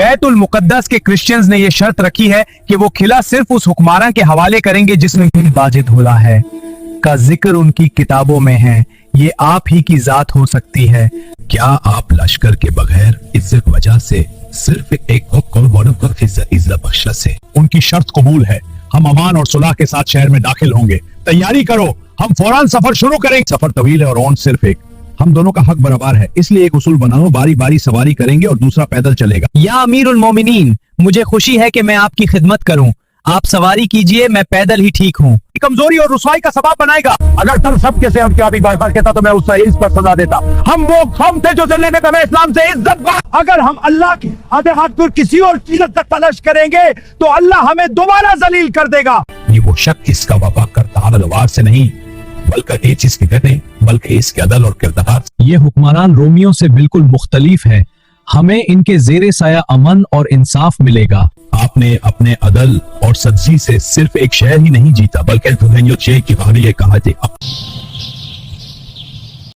बैतुल मुकद्दस के क्रिश्चियंस ने यह शर्त रखी है कि वो किला सिर्फ उस हुक्मरान के हवाले करेंगे जिसमें वाजिदुल्लाह है का जिक्र उनकी किताबों में है। ये आप ही की जात हो सकती है। क्या आप लश्कर के बगैर इज्जत वजह से सिर्फ एक इज्जत बख्शा से? उनकी शर्त कबूल है। हम अमान और सुलह के साथ शहर में दाखिल होंगे। तैयारी करो, हम फौरन सफर शुरू करेंगे। सफर तवील है और ऑन सिर्फ एक। हम दोनों का हक बराबर है, इसलिए एक उसूल बनाओ, बारी बारी सवारी करेंगे और दूसरा पैदल चलेगा। या अमीरुल मोमिनीन, मुझे खुशी है कि मैं आपकी खिदमत करूं। आप सवारी कीजिए, मैं पैदल ही ठीक हूँ। कमजोरी और रुसवाई का सबब बनाएगा। अगर कल सब के से हम क्या भी कहता तो मैं उससे इस पर सजा देता। हम वो कौम थे जो जलने में हमें इस्लाम से इज्जत। अगर हम अल्लाह के आधे हाथ पर किसी और चीज तक तलाश करेंगे तो अल्लाह हमें दोबारा जलील कर देगा। ये वो शक इसका वफा करता अदलवार से नहीं बल्कि चीज की कहते बल्कि इसके अदल और किरदार। ये हुक्मरान रोमियों से बिल्कुल मुख्तलिफ है। हमें इनके जेरे साया अमन और इंसाफ मिलेगा। आपने अपने अदल और सब्जी से सिर्फ एक शहर ही नहीं जीता बल्कि दुनिया की कहानी ये कहा थी।